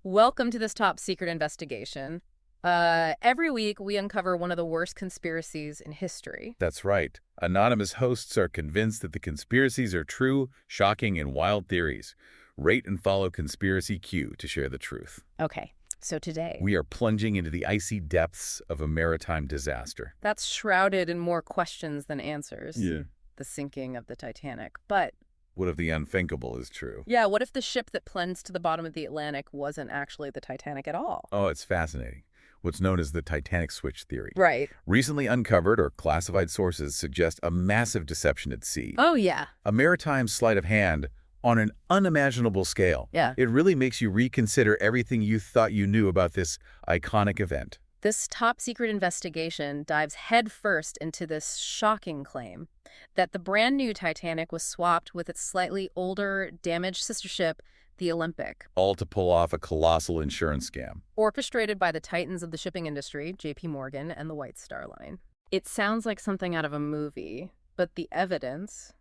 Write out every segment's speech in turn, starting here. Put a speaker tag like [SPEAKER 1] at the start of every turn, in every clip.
[SPEAKER 1] Welcome to this top secret investigation. Every week we uncover one of the worst conspiracies in history.
[SPEAKER 2] That's right. Anonymous hosts are convinced that the conspiracies are true, shocking, and wild theories. Rate and follow Conspiracy Q to share the truth.
[SPEAKER 1] Okay, so today,
[SPEAKER 2] We are plunging into the icy depths of a maritime disaster.
[SPEAKER 1] that's shrouded in more questions than answers.
[SPEAKER 2] Yeah.
[SPEAKER 1] The sinking of the Titanic. But,
[SPEAKER 2] What if the unthinkable is true?
[SPEAKER 1] yeah, what if the ship that plunged to the bottom of the Atlantic wasn't actually the Titanic at all?
[SPEAKER 2] Oh, it's fascinating. What's known as the Titanic Switch Theory.
[SPEAKER 1] Right.
[SPEAKER 2] Recently uncovered or classified sources suggest a massive deception at sea.
[SPEAKER 1] Oh, yeah.
[SPEAKER 2] A maritime sleight of hand on an unimaginable scale.
[SPEAKER 1] Yeah.
[SPEAKER 2] It really makes you reconsider everything you thought you knew about this iconic event.
[SPEAKER 1] This top secret investigation dives headfirst into this shocking claim that the brand new Titanic was swapped with its slightly older, damaged sister ship, the Olympic.
[SPEAKER 2] All to pull off a colossal insurance scam.
[SPEAKER 1] Orchestrated by the titans of the shipping industry, JP Morgan and the White Star Line. It sounds like something out of a movie, but the evidence,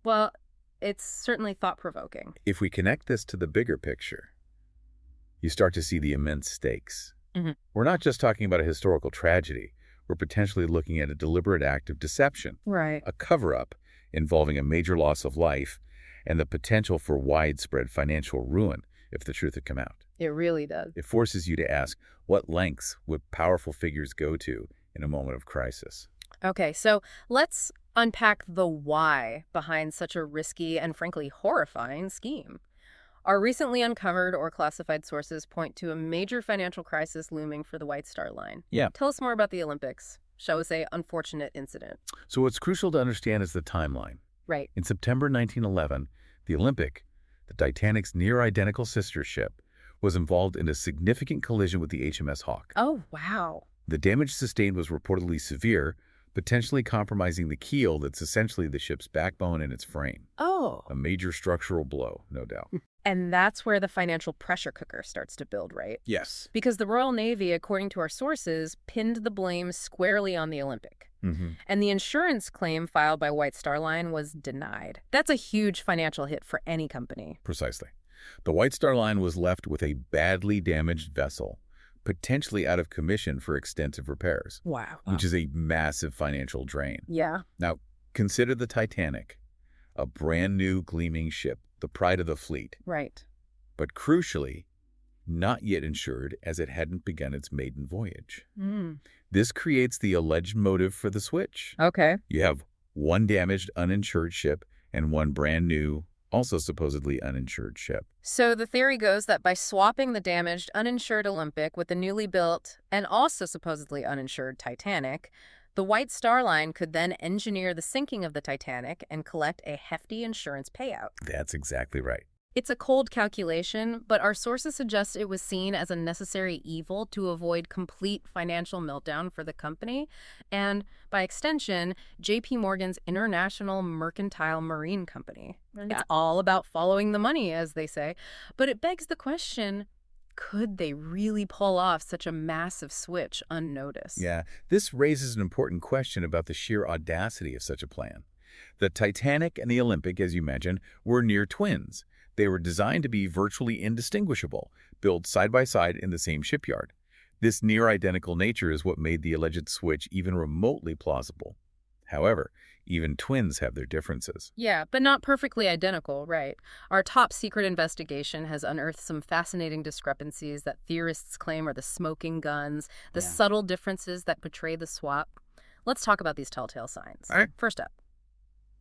[SPEAKER 1] well, it's certainly thought-provoking.
[SPEAKER 2] If we connect this to the bigger picture, you start to see the immense stakes.
[SPEAKER 1] Mhm.
[SPEAKER 2] We're not just talking about a historical tragedy. We're potentially looking at a deliberate act of deception,
[SPEAKER 1] Right.
[SPEAKER 2] a cover-up involving a major loss of life, and the potential for widespread financial ruin if the truth had come out.
[SPEAKER 1] It really does.
[SPEAKER 2] It forces you to ask, what lengths would powerful figures go to in a moment of crisis?
[SPEAKER 1] Okay, so let's unpack the why behind such a risky and frankly horrifying scheme. Our recently uncovered or classified sources point to a major financial crisis looming for the White Star Line.
[SPEAKER 2] Yeah.
[SPEAKER 1] Tell us more about the Olympics. Shall we say unfortunate incident?
[SPEAKER 2] So what's crucial to understand is the timeline.
[SPEAKER 1] Right.
[SPEAKER 2] In September 1911, the Olympic, the Titanic's near-identical sister ship, was involved in a significant collision with the HMS Hawke.
[SPEAKER 1] Oh, wow.
[SPEAKER 2] The damage sustained was reportedly severe, potentially compromising the keel that's essentially the ship's backbone and its frame.
[SPEAKER 1] Oh.
[SPEAKER 2] A major structural blow, no doubt.
[SPEAKER 1] And that's where the financial pressure cooker starts to build, right?
[SPEAKER 2] Yes.
[SPEAKER 1] Because the Royal Navy, according to our sources, pinned the blame squarely on the Olympic. And the insurance claim filed by White Star Line was denied. That's a huge financial hit for any company.
[SPEAKER 2] Precisely. The White Star Line was left with a badly damaged vessel, potentially out of commission for extensive repairs,
[SPEAKER 1] Wow.
[SPEAKER 2] which is a massive financial drain.
[SPEAKER 1] Yeah.
[SPEAKER 2] Now, consider the Titanic, a brand new gleaming ship, the pride of the fleet,
[SPEAKER 1] Right.
[SPEAKER 2] but crucially, not yet insured as it hadn't begun its maiden voyage. This creates the alleged motive for the switch.
[SPEAKER 1] Okay.
[SPEAKER 2] You have one damaged, uninsured ship and one brand new, also supposedly uninsured ship.
[SPEAKER 1] So the theory goes that by swapping the damaged, uninsured Olympic with the newly built and also supposedly uninsured Titanic, the White Star Line could then engineer the sinking of the Titanic and collect a hefty insurance payout.
[SPEAKER 2] That's exactly right.
[SPEAKER 1] It's a cold calculation, but our sources suggest it was seen as a necessary evil to avoid complete financial meltdown for the company, and, by extension, JP Morgan's International Mercantile Marine Company. It's all about following the money, as they say. But it begs the question, could they really pull off such a massive switch unnoticed?
[SPEAKER 2] Yeah, this raises an important question about the sheer audacity of such a plan. The Titanic and the Olympic, as you mentioned, were near twins. They were designed to be virtually indistinguishable, built side by side in the same shipyard. This near-identical nature is what made the alleged switch even remotely plausible. However, even twins have their differences.
[SPEAKER 1] Yeah, but not perfectly identical, right? Our top secret investigation has unearthed some fascinating discrepancies that theorists claim are the smoking guns, the subtle differences that betray the swap. Let's talk about these telltale signs.
[SPEAKER 2] All right.
[SPEAKER 1] First up,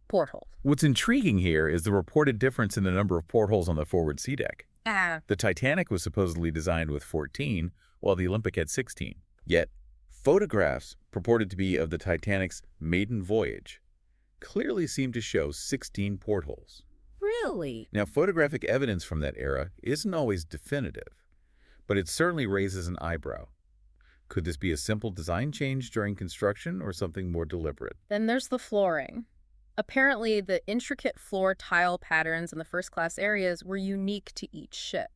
[SPEAKER 1] portholes.
[SPEAKER 2] What's intriguing here is the reported difference in the number of portholes on the forward sea deck. The Titanic was supposedly designed with 14, while the Olympic had 16. Yet, photographs purported to be of the Titanic's maiden voyage clearly seem to show 16 portholes.
[SPEAKER 1] Really?
[SPEAKER 2] Now, photographic evidence from that era isn't always definitive, but it certainly raises an eyebrow. Could this be a simple design change during construction or something more deliberate?
[SPEAKER 1] Then there's the flooring. Apparently, the intricate floor tile patterns in the first-class areas were unique to each ship.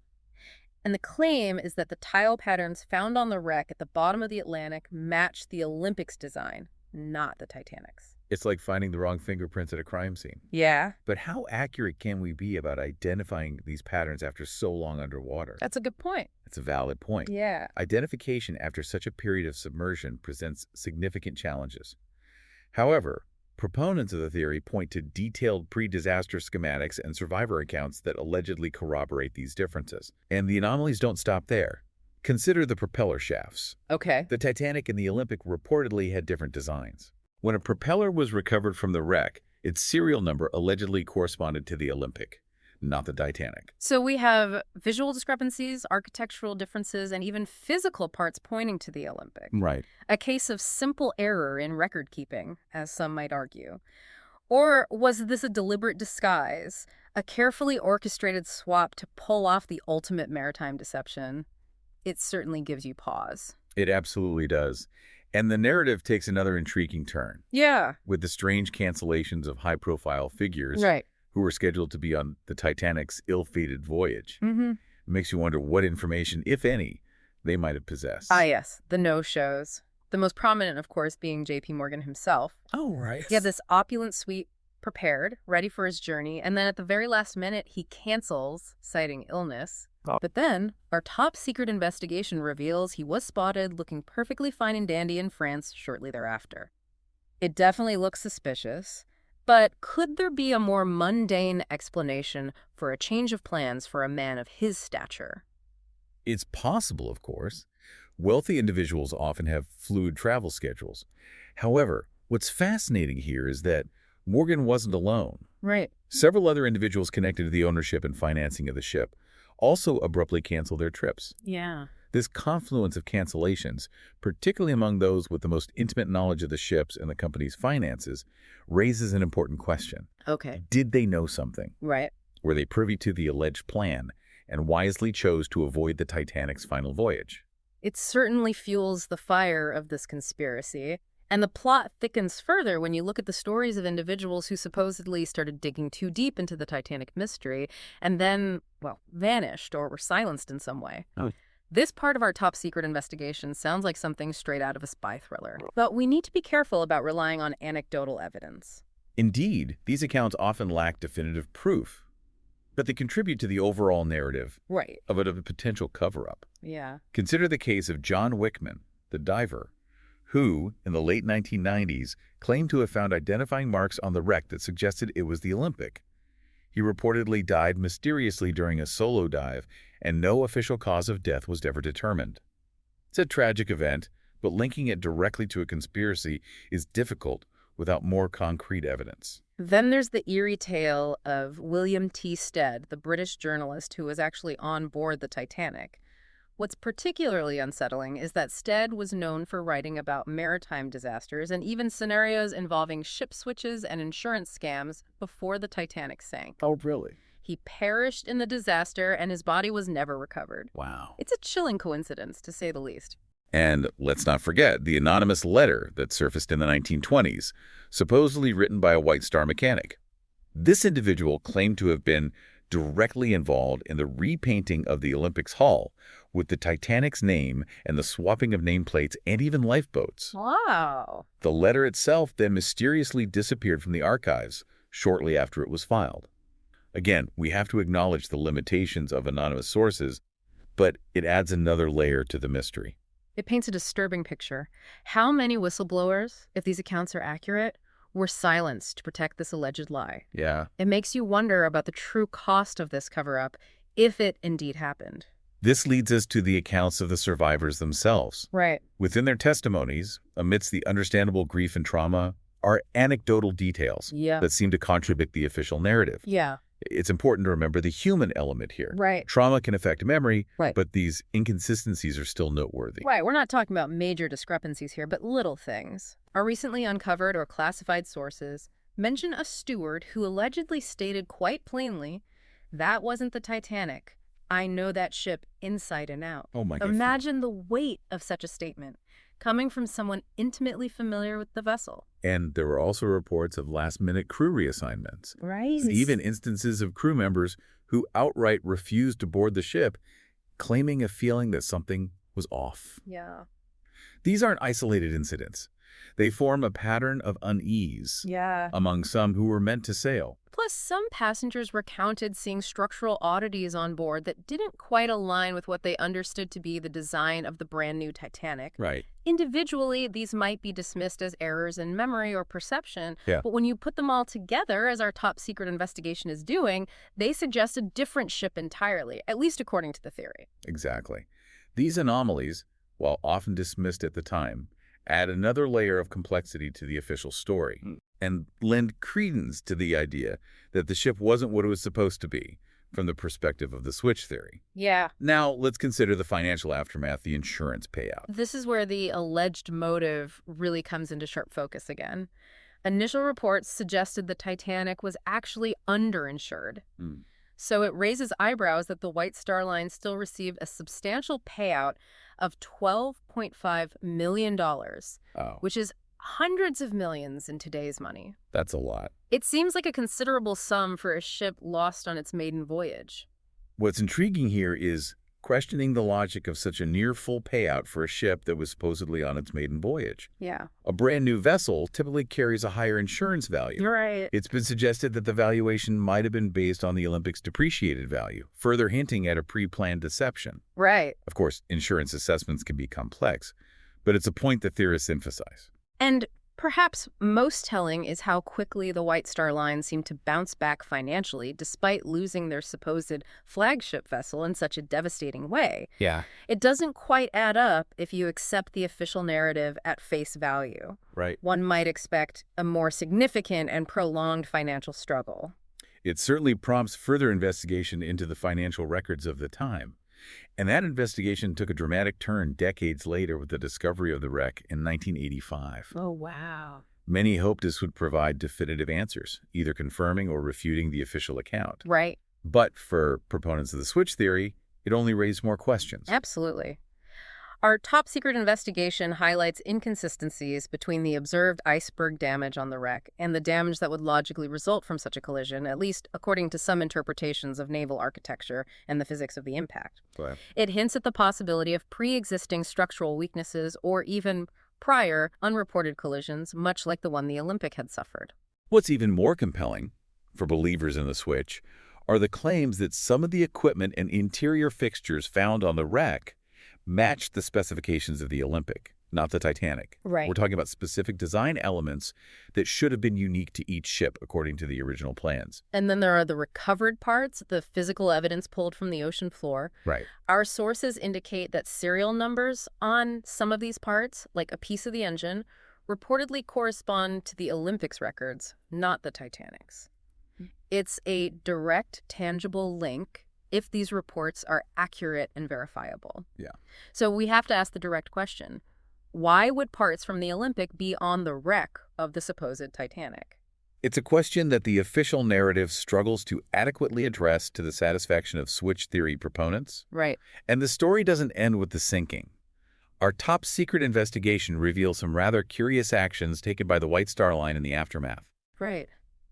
[SPEAKER 1] And the claim is that the tile patterns found on the wreck at the bottom of the Atlantic matched the Olympic's design, not the Titanic's.
[SPEAKER 2] It's like finding the wrong fingerprints at a crime scene.
[SPEAKER 1] Yeah,
[SPEAKER 2] But how accurate can we be about identifying these patterns after so long underwater?
[SPEAKER 1] that's a good point.
[SPEAKER 2] It's a valid point.
[SPEAKER 1] Yeah.
[SPEAKER 2] Identification after such a period of submersion presents significant challenges. However, proponents of the theory point to detailed pre-disaster schematics and survivor accounts that allegedly corroborate these differences. And the anomalies don't stop there. Consider the propeller shafts.
[SPEAKER 1] Okay.
[SPEAKER 2] The Titanic and the Olympic reportedly had different designs. When a propeller was recovered from the wreck, its serial number allegedly corresponded to the Olympic, not the Titanic.
[SPEAKER 1] So we have visual discrepancies, architectural differences, and even physical parts pointing to the Olympic.
[SPEAKER 2] Right.
[SPEAKER 1] A case of simple error in record keeping, as some might argue. Or was this a deliberate disguise, a carefully orchestrated swap to pull off the ultimate maritime deception? It certainly gives you pause.
[SPEAKER 2] It absolutely does. And the narrative takes another intriguing turn,
[SPEAKER 1] Yeah.
[SPEAKER 2] with the strange cancellations of high-profile figures
[SPEAKER 1] Right.
[SPEAKER 2] who were scheduled to be on the Titanic's ill-fated voyage.
[SPEAKER 1] Mm-hmm.
[SPEAKER 2] It makes you wonder what information, if any, they might have possessed.
[SPEAKER 1] Ah, yes. The no-shows. The most prominent, of course, being J.P. Morgan himself.
[SPEAKER 2] Oh, right.
[SPEAKER 1] He had this opulent suite prepared, ready for his journey, and then at the very last minute, he cancels, citing illness.
[SPEAKER 2] Oh.
[SPEAKER 1] But then, our top-secret investigation reveals he was spotted looking perfectly fine and dandy in France shortly thereafter. It definitely looks suspicious, but could there be a more mundane explanation for a change of plans for a man of his stature?
[SPEAKER 2] It's possible, of course. Wealthy individuals often have fluid travel schedules. However, what's fascinating here is that Morgan wasn't alone.
[SPEAKER 1] Right.
[SPEAKER 2] Several other individuals connected to the ownership and financing of the ship also abruptly canceled their trips.
[SPEAKER 1] Yeah.
[SPEAKER 2] This confluence of cancellations, particularly among those with the most intimate knowledge of the ships and the company's finances, raises an important question.
[SPEAKER 1] Okay.
[SPEAKER 2] Did they know something?
[SPEAKER 1] Right.
[SPEAKER 2] Were they privy to the alleged plan and wisely chose to avoid the Titanic's final voyage?
[SPEAKER 1] It certainly fuels the fire of this conspiracy. And the plot thickens further when you look at the stories of individuals who supposedly started digging too deep into the Titanic mystery and then, well, vanished or were silenced in some way.
[SPEAKER 2] Oh.
[SPEAKER 1] This part of our top-secret investigation sounds like something straight out of a spy thriller. But we need to be careful about relying on anecdotal evidence.
[SPEAKER 2] Indeed, these accounts often lack definitive proof, but they contribute to the overall narrative
[SPEAKER 1] Right.
[SPEAKER 2] of a potential cover-up.
[SPEAKER 1] Yeah.
[SPEAKER 2] Consider the case of John Wickman, the diver, who, in the late 1990s, claimed to have found identifying marks on the wreck that suggested it was the Olympic. He reportedly died mysteriously during a solo dive, and no official cause of death was ever determined. It's a tragic event, but linking it directly to a conspiracy is difficult without more concrete evidence.
[SPEAKER 1] Then there's the eerie tale of William T. Stead, the British journalist who was actually on board the Titanic. What's particularly unsettling is that Stead was known for writing about maritime disasters and even scenarios involving ship switches and insurance scams before the Titanic sank.
[SPEAKER 2] Oh, really?
[SPEAKER 1] He perished in the disaster and his body was never recovered.
[SPEAKER 2] Wow.
[SPEAKER 1] It's a chilling coincidence, to say the least.
[SPEAKER 2] And let's not forget the anonymous letter that surfaced in the 1920s, supposedly written by a White Star mechanic. This individual claimed to have been directly involved in the repainting of the Olympic's hull with the Titanic's name and the swapping of nameplates and even lifeboats.
[SPEAKER 1] Wow.
[SPEAKER 2] The letter itself then mysteriously disappeared from the archives shortly after it was filed. Again, we have to acknowledge the limitations of anonymous sources, but it adds another layer to the mystery.
[SPEAKER 1] It paints a disturbing picture. How many whistleblowers, if these accounts are accurate, were silenced to protect this alleged lie?
[SPEAKER 2] Yeah.
[SPEAKER 1] It makes you wonder about the true cost of this cover-up, if it indeed happened.
[SPEAKER 2] This leads us to the accounts of the survivors themselves.
[SPEAKER 1] Right.
[SPEAKER 2] Within their testimonies, amidst the understandable grief and trauma, are anecdotal details
[SPEAKER 1] Yeah.
[SPEAKER 2] that seem to contradict the official narrative.
[SPEAKER 1] Yeah.
[SPEAKER 2] It's important to remember the human element here.
[SPEAKER 1] Right.
[SPEAKER 2] Trauma can affect memory,
[SPEAKER 1] Right.
[SPEAKER 2] but these inconsistencies are still noteworthy.
[SPEAKER 1] Right. We're not talking about major discrepancies here, but little things. Our recently uncovered or classified sources mention a steward who allegedly stated quite plainly, "That wasn't the Titanic. I know that ship inside and out."
[SPEAKER 2] Oh my God.
[SPEAKER 1] Imagine the weight of such a statement coming from someone intimately familiar with the vessel.
[SPEAKER 2] And there were also reports of last-minute crew reassignments.
[SPEAKER 1] Right.
[SPEAKER 2] And even instances of crew members who outright refused to board the ship, claiming a feeling that something was off.
[SPEAKER 1] Yeah.
[SPEAKER 2] These aren't isolated incidents. They form a pattern of unease
[SPEAKER 1] Yeah.
[SPEAKER 2] among some who were meant to sail.
[SPEAKER 1] Plus, some passengers recounted seeing structural oddities on board that didn't quite align with what they understood to be the design of the brand new Titanic.
[SPEAKER 2] Right.
[SPEAKER 1] Individually, these might be dismissed as errors in memory or perception,
[SPEAKER 2] Yeah.
[SPEAKER 1] but when you put them all together, as our top secret investigation is doing, they suggest a different ship entirely, at least according to the theory.
[SPEAKER 2] Exactly. These anomalies, while often dismissed at the time, add another layer of complexity to the official story and lend credence to the idea that the ship wasn't what it was supposed to be from the perspective of the switch theory.
[SPEAKER 1] Yeah.
[SPEAKER 2] Now, let's consider the financial aftermath, the insurance payout.
[SPEAKER 1] This is where the alleged motive really comes into sharp focus again. Initial reports suggested the Titanic was actually underinsured. So it raises eyebrows that the White Star Line still received a substantial payout of $12.5 million,
[SPEAKER 2] Oh,
[SPEAKER 1] which is hundreds of millions in today's money.
[SPEAKER 2] that's a lot.
[SPEAKER 1] It seems like a considerable sum for a ship lost on its maiden voyage.
[SPEAKER 2] What's intriguing here is questioning the logic of such a near-full payout for a ship that was supposedly on its maiden voyage.
[SPEAKER 1] Yeah.
[SPEAKER 2] A brand new vessel typically carries a higher insurance value.
[SPEAKER 1] You're right.
[SPEAKER 2] It's been suggested that the valuation might have been based on the Olympic's depreciated value, further hinting at a pre-planned deception.
[SPEAKER 1] Right.
[SPEAKER 2] Of course, insurance assessments can be complex, but it's a point that theorists emphasize.
[SPEAKER 1] And perhaps most telling is how quickly the White Star Line seemed to bounce back financially despite losing their supposed flagship vessel in such a devastating way.
[SPEAKER 2] Yeah.
[SPEAKER 1] It doesn't quite add up if you accept the official narrative at face value.
[SPEAKER 2] Right.
[SPEAKER 1] One might expect a more significant and prolonged financial struggle.
[SPEAKER 2] It certainly prompts further investigation into the financial records of the time. And that investigation took a dramatic turn decades later with the discovery of the wreck in 1985.
[SPEAKER 1] Oh, wow.
[SPEAKER 2] Many hoped this would provide definitive answers, either confirming or refuting the official account.
[SPEAKER 1] Right.
[SPEAKER 2] But for proponents of the switch theory, it only raised more questions.
[SPEAKER 1] Absolutely. Our top secret investigation highlights inconsistencies between the observed iceberg damage on the wreck and the damage that would logically result from such a collision, at least according to some interpretations of naval architecture and the physics of the impact.
[SPEAKER 2] But
[SPEAKER 1] It hints at the possibility of pre-existing structural weaknesses or even prior, unreported collisions, much like the one the Olympic had suffered.
[SPEAKER 2] what's even more compelling, for believers in the switch, are the claims that some of the equipment and interior fixtures found on the wreck matched the specifications of the Olympic, not the Titanic.
[SPEAKER 1] Right.
[SPEAKER 2] We're talking about specific design elements that should have been unique to each ship according to the original plans.
[SPEAKER 1] And then there are the recovered parts, the physical evidence pulled from the ocean floor.
[SPEAKER 2] Right.
[SPEAKER 1] Our sources indicate that serial numbers on some of these parts, like a piece of the engine, reportedly correspond to the Olympics records, not the Titanic's. It's a direct, tangible link if these reports are accurate and verifiable.
[SPEAKER 2] Yeah.
[SPEAKER 1] So we have to ask the direct question, why would parts from the Olympic be on the wreck of the supposed Titanic?
[SPEAKER 2] It's a question that the official narrative struggles to adequately address to the satisfaction of switch theory proponents.
[SPEAKER 1] Right.
[SPEAKER 2] And the story doesn't end with the sinking. Our top secret investigation reveals some rather curious actions taken by the White Star Line in the aftermath.
[SPEAKER 1] Right.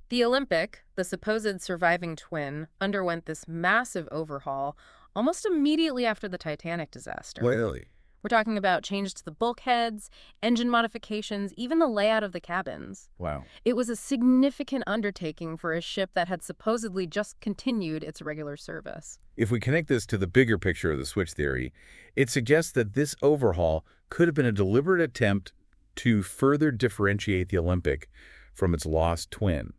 [SPEAKER 1] The Olympic, the supposed surviving twin, underwent this massive overhaul almost immediately after the Titanic disaster.
[SPEAKER 2] Really?
[SPEAKER 1] We're talking about changes to the bulkheads, engine modifications, even the layout of the cabins.
[SPEAKER 2] Wow.
[SPEAKER 1] It was a significant undertaking for a ship that had supposedly just continued its regular service.
[SPEAKER 2] If we connect this to the bigger picture of the switch theory, it suggests that this overhaul could have been a deliberate attempt to further differentiate the Olympic from its lost twin,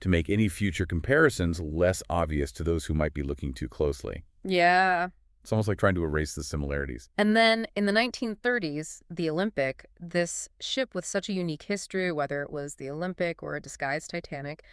[SPEAKER 2] to make any future comparisons less obvious to those who might be looking too closely.
[SPEAKER 1] Yeah.
[SPEAKER 2] It's almost like trying to erase the similarities.
[SPEAKER 1] And then in the 1930s, the Olympic, this ship with such a unique history, whether it was the Olympic or a disguised Titanic,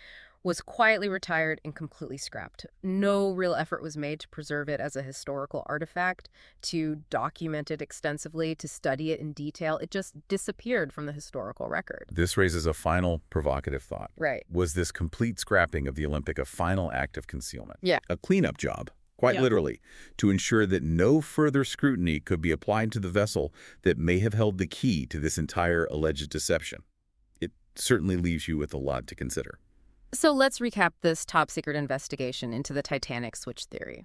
[SPEAKER 1] was quietly retired and completely scrapped. No real effort was made to preserve it as a historical artifact, to document it extensively, to study it in detail. It just disappeared from the historical record.
[SPEAKER 2] This raises a final provocative thought.
[SPEAKER 1] Right.
[SPEAKER 2] Was this complete scrapping of the Olympic a final act of concealment?
[SPEAKER 1] Yeah.
[SPEAKER 2] A cleanup job, quite literally, to ensure that no further scrutiny could be applied to the vessel that may have held the key to this entire alleged deception. It certainly leaves you with a lot to consider.
[SPEAKER 1] So let's recap this top secret investigation into the Titanic Switch Theory.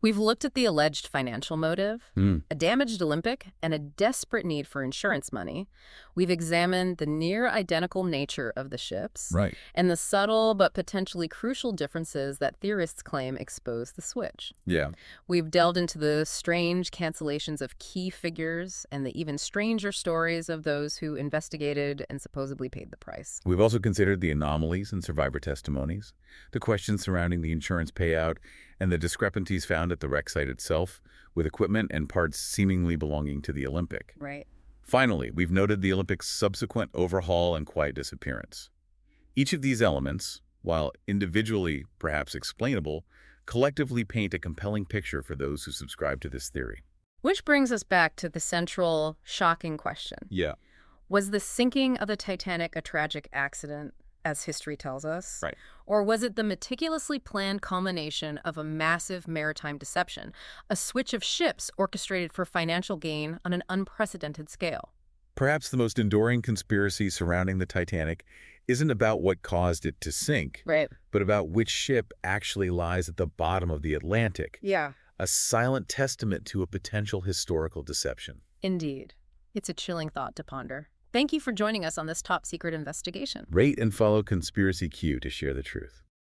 [SPEAKER 1] We've looked at the alleged financial motive,
[SPEAKER 2] Hmm,
[SPEAKER 1] a damaged Olympic, and a desperate need for insurance money. We've examined the near-identical nature of the ships
[SPEAKER 2] right.
[SPEAKER 1] and the subtle but potentially crucial differences that theorists claim expose the switch.
[SPEAKER 2] Yeah.
[SPEAKER 1] We've delved into the strange cancellations of key figures and the even stranger stories of those who investigated and supposedly paid the price.
[SPEAKER 2] We've also considered the anomalies in survivor testimonies, the questions surrounding the insurance payout, and the discrepancies found at the wreck site itself, with equipment and parts seemingly belonging to the Olympic.
[SPEAKER 1] Right.
[SPEAKER 2] Finally, we've noted the Olympic's subsequent overhaul and quiet disappearance. Each of these elements, while individually perhaps explainable, collectively paint a compelling picture for those who subscribe to this theory.
[SPEAKER 1] Which brings us back to the central, shocking question.
[SPEAKER 2] Yeah,
[SPEAKER 1] Was the sinking of the Titanic a tragic accident, as history tells us?
[SPEAKER 2] right.
[SPEAKER 1] Or was it the meticulously planned culmination of a massive maritime deception, a switch of ships orchestrated for financial gain on an unprecedented scale?
[SPEAKER 2] Perhaps the most enduring conspiracy surrounding the Titanic isn't about what caused it to sink,
[SPEAKER 1] Right.
[SPEAKER 2] but about which ship actually lies at the bottom of the Atlantic,
[SPEAKER 1] Yeah.
[SPEAKER 2] a silent testament to a potential historical deception.
[SPEAKER 1] Indeed. It's a chilling thought to ponder. Thank you for joining us on this top secret investigation.
[SPEAKER 2] Rate and follow Conspiracy Q to share the truth.